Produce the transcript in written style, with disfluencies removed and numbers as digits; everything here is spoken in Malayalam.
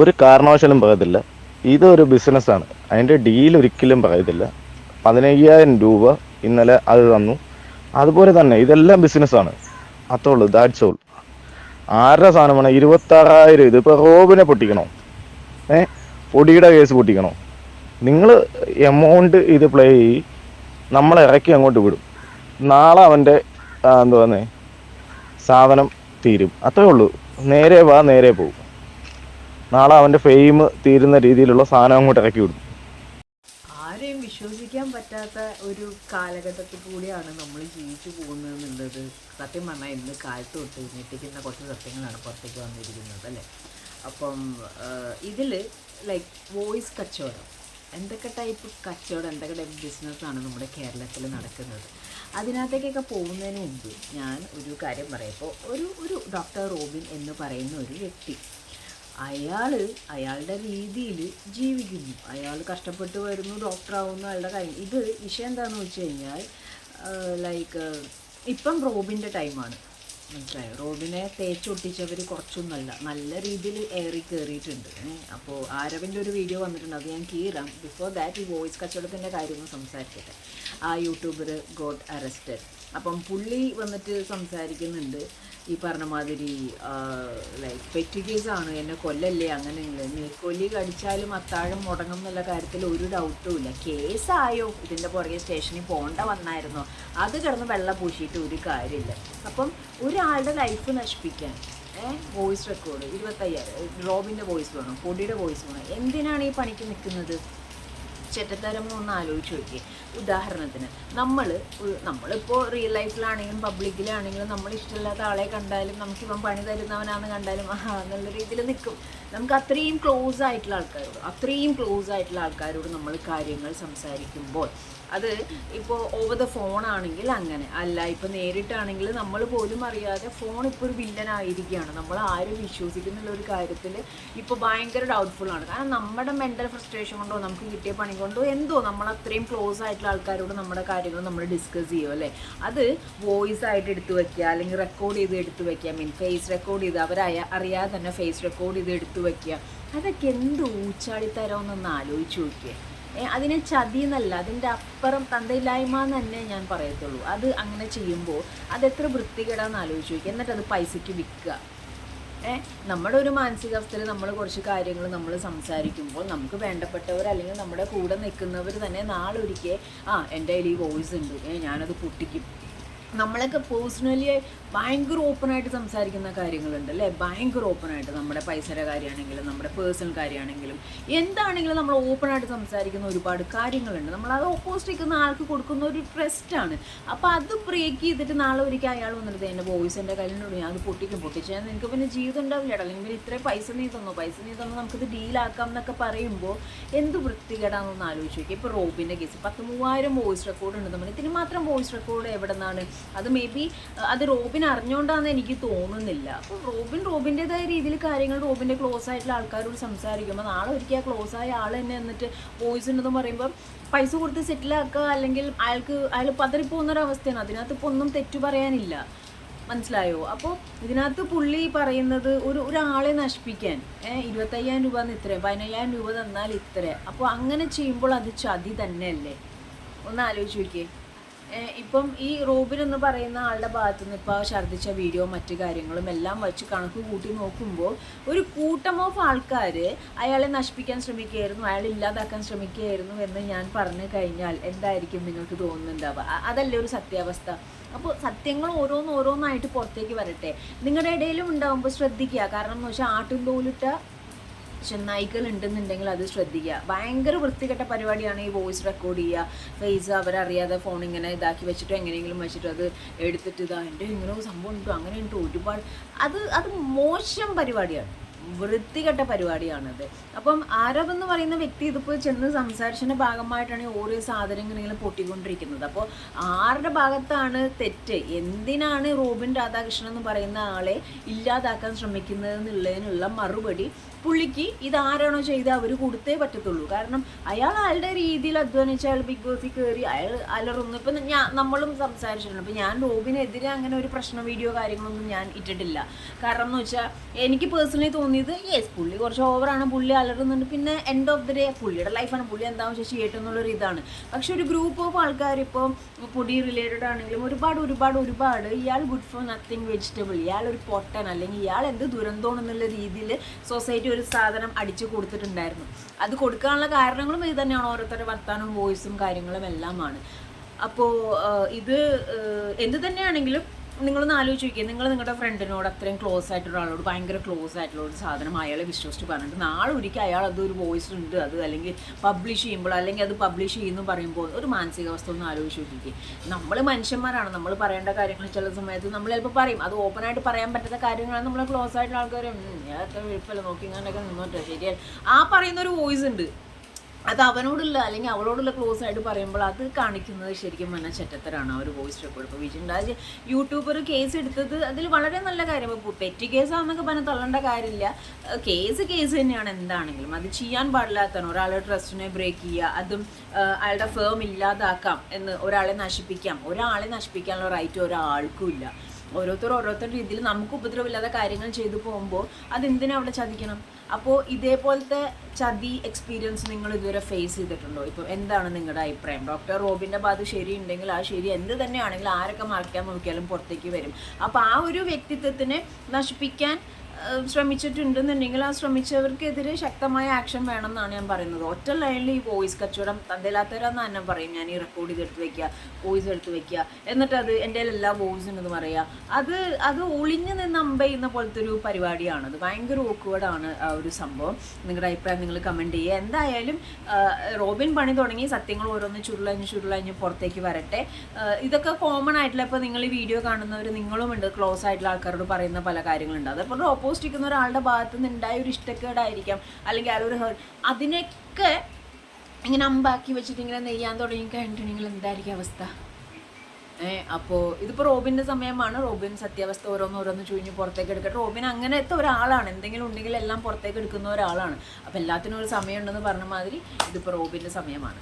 ഒരു കാരണവശാലും പറയത്തില്ല. ഇതൊരു ബിസിനസ്സാണ്. അതിൻ്റെ ഡീൽ ഒരിക്കലും പറയത്തില്ല. 15,000 രൂപ ഇന്നലെ അത് തന്നു. അതുപോലെ തന്നെ ഇതെല്ലാം ബിസിനസ്സാണ്. അത്രേ ഉള്ളൂ, ദാറ്റ്സ് ഓൾ. ആരുടെ സാധനമാണ് 26,000? ഇതിപ്പോൾ റോബിനെ പൊട്ടിക്കണോ? ഏ പൊടിയുടെ കേസ് പൊട്ടിക്കണോ? നിങ്ങൾ എമൗണ്ട് ഇത് പ്ലേ ചെയ്യും, നമ്മളെ ഇറക്കി അങ്ങോട്ട് വിടും. നാളെ അവൻ്റെ എന്തുവാന്നേ സാധനം തീരും. അത്രേ ഉള്ളൂ. നേരെ വാ നേരെ പോകും. നാളെ അവൻ്റെ ഫെയിം തീരുന്ന രീതിയിലുള്ള സാധനം അങ്ങോട്ട് ഇറക്കി വിടും. ആരെയും വിശ്വസിക്കാൻ പറ്റാത്ത ഒരു കാലഘട്ടത്തിൽ കൂടിയാണ് നമ്മൾ ജീവിച്ചു പോകുന്നത് എന്നുള്ളത് സത്യം പറഞ്ഞാൽ ഇന്ന് കാലത്ത് തൊട്ട് ഞെട്ടിക്കുന്ന കുറച്ച് സത്യങ്ങളാണ് പുറത്തേക്ക് വന്നിരിക്കുന്നത് അല്ലേ. അപ്പം ഇതിൽ ലൈക്ക് വോയിസ് കച്ചവടം, എന്തൊക്കെ ടൈപ്പ് കച്ചവടം, എന്തൊക്കെ ടൈപ്പ് ബിസിനസ്സാണ് നമ്മുടെ കേരളത്തിൽ നടക്കുന്നത്. അതിനകത്തേക്കൊക്കെ പോകുന്നതിന് മുമ്പ് ഞാൻ ഒരു കാര്യം പറയാം. ഇപ്പോൾ ഒരു ഡോക്ടർ റോബിൻ എന്ന് പറയുന്ന ഒരു വ്യക്തി, അയാളുടെ രീതിയിൽ ജീവിക്കുന്നു. അയാൾ കഷ്ടപ്പെട്ട് വരുന്നു, ഡോക്ടറാവുന്നു, അയാളുടെ കാര്യം. ഇത് വിഷയം എന്താണെന്ന് വെച്ച് കഴിഞ്ഞാൽ ലൈക്ക് ഇപ്പം റോബിൻ്റെ ടൈമാണ്, മനസ്സിലായോ? റോബിനെ തേച്ചൊട്ടിച്ചവർ കുറച്ചൊന്നല്ല, നല്ല രീതിയിൽ ഏറി കയറിയിട്ടുണ്ട്. അപ്പോൾ ആരവിൻ്റെ ഒരു വീഡിയോ വന്നിട്ടുണ്ട്, അത് ഞാൻ കീറാം. ബിഫോർ ദാറ്റ് ഈ വോയിസ് കച്ചവടത്തിൻ്റെ കാര്യമൊന്നും സംസാരിക്കട്ടെ. ആ യൂട്യൂബർ ഗോട്ട് അറസ്റ്റഡ്. അപ്പം പുള്ളി വന്നിട്ട് സംസാരിക്കുന്നുണ്ട് ഈ പറഞ്ഞ മാതിരി ലൈക്ക് പെറ്റ് കേസാണ്, എന്നെ കൊല്ലല്ലേ, അങ്ങനെയുള്ള നീക്കൊല്ലി കടിച്ചാലും അത്താഴം മുടങ്ങും എന്നുള്ള കാര്യത്തിൽ ഒരു ഡൗട്ടും ഇല്ല. കേസായോ, ഇതിൻ്റെ പുറകെ സ്റ്റേഷനിൽ പോകേണ്ട വന്നായിരുന്നോ, അത് കിടന്ന് വെള്ളം പൂശിയിട്ട് ഒരു കാര്യമില്ല. അപ്പം ഒരാളുടെ ലൈഫ് നശിപ്പിക്കാൻ വോയിസ് റെക്കോർഡ് 25,000, റോബിൻ്റെ വോയിസ് വേണം, പൊടിയുടെ വോയിസ് വേണം, എന്തിനാണ് ഈ പണിക്ക് നിൽക്കുന്നത്? ചെറ്റത്തരം ഒന്ന് ആലോചിച്ച് നോക്കിയേ. ഉദാഹരണത്തിന് നമ്മളിപ്പോൾ റിയൽ ലൈഫിലാണെങ്കിലും പബ്ലിക്കിലാണെങ്കിലും നമ്മൾ ഇഷ്ടമില്ലാത്ത ആളെ കണ്ടാലും നമുക്കിവൻ പണി തരുന്നവനാണെന്ന് കണ്ടാലും നല്ല രീതിയിൽ നിൽക്കും. നമുക്ക് അത്രയും ക്ലോസ് ആയിട്ടുള്ള ആൾക്കാരോട് നമ്മൾ കാര്യങ്ങൾ സംസാരിക്കുമ്പോൾ അത് ഇപ്പോൾ ഓവർ ദ ഫോണാണെങ്കിൽ അങ്ങനെ അല്ല, ഇപ്പോൾ നേരിട്ടാണെങ്കിൽ നമ്മൾ പോലും അറിയാതെ ഫോൺ ഇപ്പോൾ ഒരു വില്ലനായിരിക്കുകയാണ്. നമ്മൾ ആരും വിശ്വസിക്കുന്നുള്ള ഒരു കാര്യത്തിൽ ഇപ്പോൾ ഭയങ്കര ഡൗട്ട്ഫുള്ളാണ്. കാരണം നമ്മുടെ മെൻ്റൽ ഫ്രസ്ട്രേഷൻ കൊണ്ടോ നമുക്ക് കിട്ടിയ പണി കൊണ്ടോ എന്തോ നമ്മൾ അത്രയും ക്ലോസ് ആയിട്ടുള്ള ആൾക്കാരോട് നമ്മുടെ കാര്യങ്ങൾ നമ്മൾ ഡിസ്കസ് ചെയ്യും അല്ലേ. അത് വോയിസ് ആയിട്ട് എടുത്തു വയ്ക്കുക, അല്ലെങ്കിൽ റെക്കോർഡ് ചെയ്ത് എടുത്തു വയ്ക്കുക, ഫേസ് റെക്കോർഡ് ചെയ്ത് അറിയാതെ തന്നെ ഫേസ് റെക്കോർഡ് ചെയ്ത് എടുത്തു വയ്ക്കുക. അതൊക്കെ എന്ത് ഊച്ചാടിത്തരമെന്നൊന്ന് ആലോചിച്ച് നോക്കിയേ. അതിനെ ചതി എന്നല്ല, അതിൻ്റെ അപ്പുറം തന്തയില്ലായ്മ എന്ന് തന്നെ ഞാൻ പറയത്തുള്ളൂ. അത് അങ്ങനെ ചെയ്യുമ്പോൾ അതെത്ര വൃത്തികേടാന്ന് ആലോചിച്ച് നോക്കുക. എന്നിട്ട് അത് പൈസയ്ക്ക് വിൽക്കുക. നമ്മുടെ ഒരു മാനസികാവസ്ഥയിൽ നമ്മൾ കുറച്ച് കാര്യങ്ങൾ നമ്മൾ സംസാരിക്കുമ്പോൾ നമുക്ക് വേണ്ടപ്പെട്ടവർ അല്ലെങ്കിൽ നമ്മുടെ കൂടെ നിൽക്കുന്നവർ തന്നെ നാളൊരിക്കൽ എൻ്റെ കയ്യിൽ ഈ വോയിസ് ഉണ്ട്, ഞാനത് പൊട്ടിക്കും. നമ്മളൊക്കെ പേഴ്സണലി ഭയങ്കര ഓപ്പണായിട്ട് സംസാരിക്കുന്ന കാര്യങ്ങളുണ്ട് അല്ലേ. ഭയങ്കര ഓപ്പണായിട്ട് നമ്മുടെ പൈസയുടെ കാര്യമാണെങ്കിലും നമ്മുടെ പേഴ്സണൽ കാര്യമാണെങ്കിലും എന്താണെങ്കിലും നമ്മൾ ഓപ്പണായിട്ട് സംസാരിക്കുന്ന ഒരുപാട് കാര്യങ്ങളുണ്ട്. നമ്മളത് ഓപ്പോസിറ്റ് നിൽക്കുന്ന ആൾക്ക് കൊടുക്കുന്ന ഒരു ട്രസ്റ്റാണ്. അപ്പോൾ അത് ബ്രേക്ക് ചെയ്തിട്ട് നാളെ ഒരിക്കൽ അയാൾ വന്നിട്ട് എൻ്റെ വോയിസ് എൻ്റെ കയ്യിലുണ്ട്, ഞാൻ അത് പൊട്ടിച്ചാൽ നിനക്ക് പിന്നെ ജീവിതം ഉണ്ടാവില്ല, അല്ലെങ്കിൽ പിന്നെ ഇത്രയും പൈസ നീ തന്നു നമുക്കിത് ഡീലാക്കാം എന്നൊക്കെ പറയുമ്പോൾ എന്ത് വൃത്തികേടാണെന്നൊന്ന് ആലോചിച്ച് നോക്കി. ഇപ്പോൾ റോബിൻ്റെ കേസ് 13,000 വോയിസ് റെക്കോർഡ് ഉണ്ട്. നമ്മൾ ഇതിന് മാത്രം വോയിസ് റെക്കോർഡ് എവിടെ നിന്നാണ്? അത് മേ ബി അത് റോബിൻ അറിഞ്ഞുകൊണ്ടാണെന്ന് എനിക്ക് തോന്നുന്നില്ല. അപ്പോൾ റോബിൻ്റെതായ രീതിയിൽ കാര്യങ്ങൾ റോബിൻ്റെ ക്ലോസ് ആയിട്ടുള്ള ആൾക്കാരോട് സംസാരിക്കുമ്പോൾ നാളെ ഒരിക്കൽ ക്ലോസ് ആയ ആൾ തന്നെ എന്നിട്ട് വോയിസ് ഉണ്ടെന്ന് പറയുമ്പോൾ പൈസ കൊടുത്ത് സെറ്റിലാക്കുക, അല്ലെങ്കിൽ അയാൾ പതറിപ്പോകുന്നൊരവസ്ഥയാണ്. അതിനകത്ത് ഇപ്പോൾ ഒന്നും തെറ്റു പറയാനില്ല, മനസ്സിലായോ? അപ്പോൾ ഇതിനകത്ത് പുള്ളി പറയുന്നത് ഒരാളെ നശിപ്പിക്കാൻ 25,000 രൂപ എന്ന് ഇത്ര, 15,000 രൂപ തന്നാൽ ഇത്ര. അപ്പോൾ അങ്ങനെ ചെയ്യുമ്പോൾ അത് ചതി തന്നെയല്ലേ? ഒന്ന് ആലോചിച്ച് നോക്കിയേ. ഇപ്പം ഈ റോബിൻ എന്ന് പറയുന്ന ആളുടെ ഭാഗത്തു നിന്ന് ഇപ്പോൾ ഛർദ്ദിച്ച വീഡിയോ മറ്റു കാര്യങ്ങളും എല്ലാം വെച്ച് കണക്ക് കൂട്ടി നോക്കുമ്പോൾ ഒരു കൂട്ടം ഓഫ് ആൾക്കാർ അയാളെ നശിപ്പിക്കാൻ ശ്രമിക്കുകയായിരുന്നു, അയാളെ ഇല്ലാതാക്കാൻ ശ്രമിക്കുകയായിരുന്നു എന്ന് ഞാൻ പറഞ്ഞു കഴിഞ്ഞാൽ എന്തായിരിക്കും നിങ്ങൾക്ക് തോന്നുന്നുണ്ടാവുക? അതല്ലേ ഒരു സത്യാവസ്ഥ. അപ്പോൾ സത്യങ്ങൾ ഓരോന്നായിട്ട് പുറത്തേക്ക് വരട്ടെ. നിങ്ങളുടെ ഇടയിലും ഉണ്ടാകുമ്പോൾ ശ്രദ്ധിക്കുക. കാരണം എന്ന് വെച്ചാൽ ആട്ടും തോലിട്ട ചെന്നായികൾ ഉണ്ടെന്നുണ്ടെങ്കിൽ അത് ശ്രദ്ധിക്കുക. ഭയങ്കര വൃത്തികെട്ട പരിപാടിയാണ് ഈ വോയിസ് റെക്കോർഡ് ചെയ്യുക, ഫേസ് അവരറിയാതെ ഫോൺ ഇങ്ങനെ ഇതാക്കി വെച്ചിട്ടോ എങ്ങനെയെങ്കിലും വെച്ചിട്ട് അത് എടുത്തിട്ട് എൻ്റെ ഇങ്ങനെ സംഭവം ഉണ്ടോ അങ്ങനെ ഉണ്ടോ ഒരുപാട്, അത് മോശം പരിപാടിയാണ്, വൃത്തികെട്ട പരിപാടിയാണത്. അപ്പം ആരവ് എന്ന് പറയുന്ന വ്യക്തി ഇതിപ്പോൾ ചെന്ന് സംസാരിച്ചതിൻ്റെ ഭാഗമായിട്ടാണ് ഓരോ സാധനങ്ങൾ ഇങ്ങനെ പൊട്ടിക്കൊണ്ടിരിക്കുന്നത്. അപ്പോൾ ആരുടെ ഭാഗത്താണ് തെറ്റ്? എന്തിനാണ് റോബിൻ രാധാകൃഷ്ണൻ എന്ന് പറയുന്ന ആളെ ഇല്ലാതാക്കാൻ ശ്രമിക്കുന്നത് എന്നുള്ളതിനുള്ള മറുപടി പുള്ളിക്ക് ഇതാരാണോ ചെയ്ത് അവർ കൊടുത്തേ പറ്റത്തുള്ളൂ. കാരണം അയാളുടെ രീതിയിൽ അധ്വാനിച്ച് അയാൾ ബിഗ് ബോസിൽ കയറി അയാൾ അലറുന്നു. ഇപ്പം നമ്മളും സംസാരിച്ചിട്ടുണ്ട്. അപ്പം ഞാൻ റോബിനെതിരെ അങ്ങനെ ഒരു പ്രശ്ന വീഡിയോ കാര്യങ്ങളൊന്നും ഞാൻ ഇട്ടിട്ടില്ല. കാരണം എന്ന് വെച്ചാൽ എനിക്ക് പേഴ്സണലി തോന്നി തോന്നിയത് യെസ് പുള്ളി കുറച്ച് ഓവറാണ്, പുള്ളി അലറുന്നുണ്ട്, പിന്നെ എൻഡ് ഓഫ് ദി ഡേ പുള്ളിയുടെ ലൈഫാണ്, പുള്ളി എന്താവും ശേഷി ചെയ്യട്ടെന്നുള്ളൊരു ഇതാണ്. പക്ഷെ ഒരു ഗ്രൂപ്പ് ഓഫ് ആൾക്കാർ ഇപ്പോൾ പൊടി റിലേറ്റഡ് ആണെങ്കിലും ഒരുപാട് ഇയാൾ ഗുഡ് ഫോർ നത്തിങ് വെജിറ്റബിൾ, ഇയാൾ ഒരു പൊട്ടൻ, അല്ലെങ്കിൽ ഇയാൾ എന്ത് ദുരന്തമാണെന്നുള്ള രീതിയിൽ സൊസൈറ്റി ഒരു സാധനം അടിച്ചു കൊടുത്തിട്ടുണ്ടായിരുന്നു. അത് കൊടുക്കാനുള്ള കാരണങ്ങളും ഇത് തന്നെയാണ്, ഓരോരുത്തരുടെ വർത്താനവും വോയിസും കാര്യങ്ങളും എല്ലാമാണ്. അപ്പോൾ ഇത് എന്ത് തന്നെയാണെങ്കിലും നിങ്ങളൊന്ന് ആലോചിച്ച് നോക്കിയാൽ, നിങ്ങൾ നിങ്ങളുടെ ഫ്രണ്ടിനോട് അത്രയും ക്ലോസ് ആയിട്ടുള്ള ആളോട്, ഭയങ്കര ക്ലോസ് ആയിട്ടുള്ള ഒരു സാധനം അയാളെ വിശ്വസിച്ച് പറഞ്ഞിട്ട് നാളെ ഒരിക്കൽ അയാൾ അതൊരു വോയിസ് ഉണ്ട് അത് അല്ലെങ്കിൽ പബ്ലിഷ് ചെയ്യുമ്പോൾ, അല്ലെങ്കിൽ അത് പബ്ലിഷ് ചെയ്യുന്നു പറയുമ്പോൾ ഒരു മാനസികാവസ്ഥ ഒന്ന് ആലോചിച്ച് നോക്കിക്കുക. നമ്മൾ മനുഷ്യന്മാരാണ്, നമ്മൾ പറയേണ്ട കാര്യങ്ങൾ ചില സമയത്ത് നമ്മൾ ചിലപ്പോൾ പറയും, അത് ഓപ്പണായിട്ട് പറയാൻ പറ്റുന്ന കാര്യങ്ങളാണ്. നമ്മൾ ക്ലോസ് ആയിട്ടുള്ള ആൾക്കാർ ഞാൻ അത്ര വിളിപ്പല്ല നോക്കി ഇങ്ങനെയൊക്കെ നിന്നോട്ടെ ശരിയാണ് ആ പറയുന്ന ഒരു വോയിസ് ഉണ്ട്, അത് അവനോടുള്ള അല്ലെങ്കിൽ അവളോടുള്ള ക്ലോസ് ആയിട്ട് പറയുമ്പോൾ അത് കാണിക്കുന്നത് ശരിക്കും പറഞ്ഞാൽ ചെറ്റത്തരാണ് ആ ഒരു വോയിസ് റെക്കോർഡ്. ഇപ്പോൾ വിജയൻരാജ് യൂട്യൂബർ കേസ് എടുത്തത് അതിൽ വളരെ നല്ല കാര്യം. ഇപ്പോൾ പെറ്റി കേസാണെന്നൊക്കെ പറഞ്ഞാൽ തള്ളേണ്ട കാര്യമില്ല, കേസ് തന്നെയാണ്. എന്താണെങ്കിലും അത് ചെയ്യാൻ പാടില്ലാത്തതാണ്. ഒരാളുടെ ട്രസ്റ്റിനെ ബ്രേക്ക് ചെയ്യുക, അതും അയാളുടെ ഫേം ഇല്ലാതാക്കാം എന്ന്, ഒരാളെ നശിപ്പിക്കാനുള്ള റൈറ്റ് ഒരാൾക്കും ഇല്ല. ഓരോരുത്തരുടെ രീതിയിൽ നമുക്ക് ഉപദ്രവമില്ലാത്ത കാര്യങ്ങൾ ചെയ്തു പോകുമ്പോൾ അതെന്തിനാ അവിടെ ചതിക്കണം? അപ്പോൾ ഇതേപോലത്തെ ചതി എക്സ്പീരിയൻസ് നിങ്ങൾ ഇതുവരെ ഫേസ് ചെയ്തിട്ടുണ്ടോ? ഇപ്പോൾ എന്താണ് നിങ്ങളുടെ അഭിപ്രായം? ഡോക്ടർ റോബിൻ്റെ ഭാഗത്ത് ശരിയുണ്ടെങ്കിൽ ആ ശരി എന്ത് തന്നെയാണെങ്കിലും ആരൊക്കെ മറക്കാൻ നോക്കിയാലും പുറത്തേക്ക് വരും. അപ്പോൾ ആ ഒരു വ്യക്തിത്വത്തിനെ നശിപ്പിക്കാൻ ശ്രമിച്ചിട്ടുണ്ടെന്നുണ്ടെങ്കിൽ ആ ശ്രമിച്ചവർക്കെതിരെ ശക്തമായ ആക്ഷൻ വേണം എന്നാണ് ഞാൻ പറയുന്നത്. ഒറ്റ ലൈനിൽ ഈ വോയിസ് കച്ചവടം തന്തയില്ലാത്തവരാന്ന് തന്നെ പറയും. ഞാൻ ഈ റെക്കോർഡ് ചെയ്തെടുത്ത് വെക്കുക, വോയിസ് എടുത്ത് വെക്കുക, എന്നിട്ട് അത് എൻ്റെ എല്ലാ വോയിസ് ഉണ്ടെന്ന് പറയുക. അത് ഒളിഞ്ഞു നിന്ന് അമ്പ ചെയ്യുന്ന പോലത്തെ ഒരു പരിപാടിയാണ്. അത് ഭയങ്കര ഓക്വേർഡാണ് ആ ഒരു സംഭവം. നിങ്ങളുടെ അഭിപ്രായം നിങ്ങൾ കമൻറ്റ് ചെയ്യുക. എന്തായാലും റോബിൻ പണി തുടങ്ങി, സത്യങ്ങൾ ഓരോന്ന് ചുരുളഞ്ഞ് പുറത്തേക്ക് വരട്ടെ. ഇതൊക്കെ കോമൺ ആയിട്ടുള്ള, ഇപ്പോൾ നിങ്ങൾ ഈ വീഡിയോ കാണുന്നവർ നിങ്ങളും ഉണ്ട്, ക്ലോസ് ആയിട്ടുള്ള ആൾക്കാരോട് പറയുന്ന പല കാര്യങ്ങളുണ്ട്. അതേപോലെ ഓപ്പോസിറ്റ് ഇരിക്കുന്ന ഒരാളുടെ ഭാഗത്ത് നിന്ന് ഉണ്ടായ ഒരു ഇഷ്ടക്കേടായിരിക്കാം, അല്ലെങ്കിൽ അയാളൊരു അതിനൊക്കെ ഇങ്ങനെ അമ്പാക്കി വെച്ചിട്ട് ഇങ്ങനെ നെയ്യാൻ തുടങ്ങി കഴിഞ്ഞിട്ടുണ്ടെങ്കിൽ എന്തായിരിക്കും അവസ്ഥ? അപ്പോൾ ഇതിപ്പോൾ റോബിൻ്റെ സമയമാണ്. റോബിൻ സത്യാവസ്ഥ ഓരോന്ന് ചുഴിഞ്ഞ് പുറത്തേക്ക് എടുക്കട്ടെ. റോബിൻ അങ്ങനത്തെ ഒരാളാണ്, എന്തെങ്കിലും ഉണ്ടെങ്കിൽ എല്ലാം പുറത്തേക്ക് എടുക്കുന്ന ഒരാളാണ്. അപ്പോൾ എല്ലാത്തിനും ഒരു സമയമുണ്ടെന്ന് പറഞ്ഞ മാതിരി ഇതിപ്പോൾ റോബിൻ്റെ സമയമാണ്.